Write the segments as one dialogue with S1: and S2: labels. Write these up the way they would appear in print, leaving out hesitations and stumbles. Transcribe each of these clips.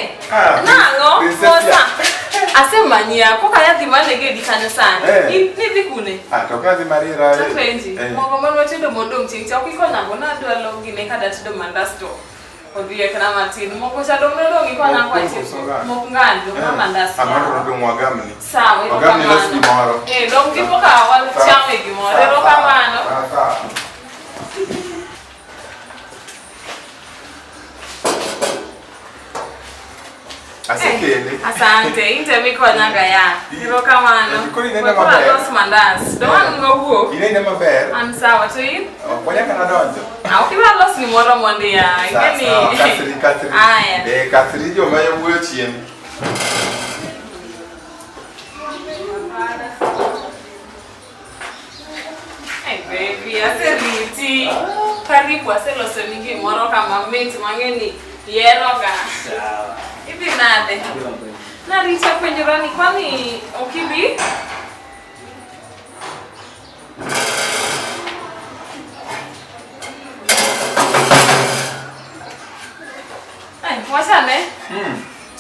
S1: Hey. Nango, mosa. Asemania, kwa kaya dimane ge dikanya sana. Ni dikune.
S2: Toka di marira.
S1: Tafenji. Mogo mano tindo modong chingcha okiko nango na do longi ne kada tindo mandasto. Odie kana matini. Moko cha dong longi kwa na kwa chipo. Moko ngando na mandasto.
S2: Amano ndo mwagamni.
S1: Sawa, iko
S2: kama. Mwagamni lesi moro.
S1: Longi poka wal chame gimoro. Ero kamano.
S2: Sawa.
S1: Asante, inte miko nyanga ya. Iro kamano.
S2: Kuri nenda maber.
S1: Los mandas. Don't ngo.
S2: Ine maber.
S1: An sawa to in.
S2: Konya kana donjo.
S1: Ukiwa los ni moro monde ya. Ngeni.
S2: Kasri.
S1: Aya.
S2: Kasri jo mayo wuyo chien.
S1: Hey baby, aseriti. Karibu aseloso mingi moro kama mate mangeni. Yeroga.
S3: Sawa.
S1: Hivi nade. Na richa kwenye rani kwani ukibi? Ay, wachane?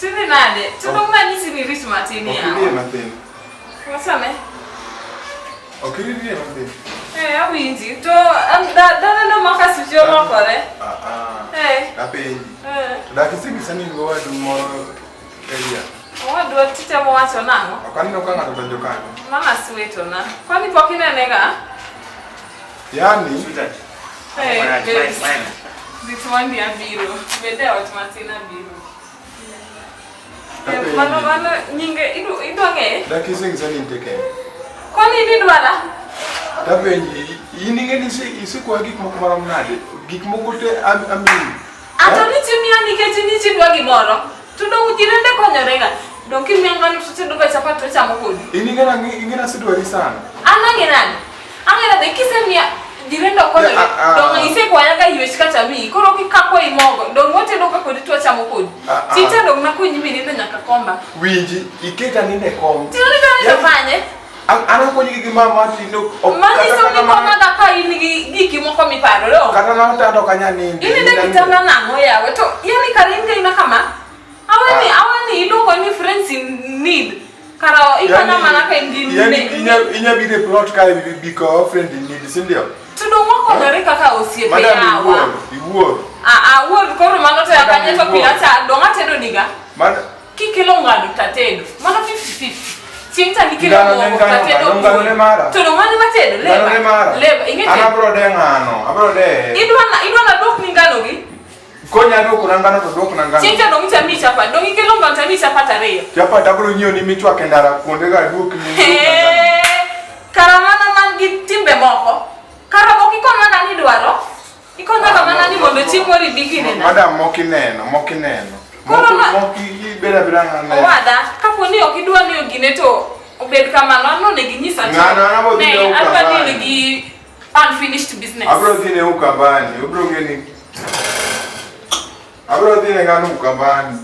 S1: Tini nade. Tudonga nisi ni rich matini ya.
S2: Okiri matini.
S1: Wachane?
S2: Okiri matini.
S1: Awinji. To, dada na maka sujio makore.
S2: Kapenji. Dakisingi sani ngowa dumoro area.
S1: Dua tita mwacho nango.
S2: Akani no kanga to jokani.
S1: Mama sweeto na. Kwani pokina nega?
S2: Yani.
S1: Ditwandi ya biro. Bede automatina biro. Mano nyinge idu ange.
S2: Dakisingi sani nteke.
S1: Kwani ni dwala?
S2: Kapenji. Yini ngeni isi kwa gikmoko maramnade. Gikmoko te amini.
S1: Atoni chimia nikechi ni chidwa gimoro. Tudo ujirende konyorega. Donki miangani tutendo kwa chapato cha mokodi.
S2: Ingena sidwari sana.
S1: Anangenani. Angena de kisemia direndo konore. Donga ise kwa yaga yueshika chami. Koro kikakwa imogo. Donga wote doka koditwa cha mokodi. Tita donga na kunyi ninde nyaka komba.
S2: Winji iketa ninde kom.
S1: Tino ndio nifanye.
S2: Ana kwenye gigimama ati no.
S1: Mani so ni koma daka ini giki moko miparo lo.
S2: Kata na mta ndo kanya nini.
S1: Ini de kitana nango yawe to yani karinga ina kama. Awani ilungo ni friends in need. Kara ikana manaka indini.
S2: Yani inya bide plot kai biko friend in need sindio.
S1: Tudo mwako nyoreka ka osiepe yawa.
S2: Iwuor.
S1: Wuor koro manoto yakanyeto pilacha donga tedo niga.
S2: Mana
S1: kikelo ngado tatedo. Mana 50-50. Chinta nikilo mo tatedo.
S2: Ngano ne mara.
S1: Tudo mani matedo leba. Leba ingete.
S2: Ana brode ngano. Abrode.
S1: Idwana dok ningano gi.
S2: Konya do kunangana to do kunangana.
S1: Chinta do mita chapa. Do ikelo ngado mita chapa tareyo.
S2: Chapa tablo nyio ni michwa kendara konde ga do kini.
S1: Karamana man gitimbe moko. Karabo kikona nani dwaro? Ikona kama nani mondo chimori digine na.
S2: Madam mokineno. Moki bera ngana.
S1: Wada, kapo ni okidwa ni ogine to obed kama no ne ginyisa to.
S2: Ngana bo dine ukabani.
S1: Alba ni gi unfinished business.
S2: Abro dine ukabani. Obro ngeni. Abro dine nganu ukabani.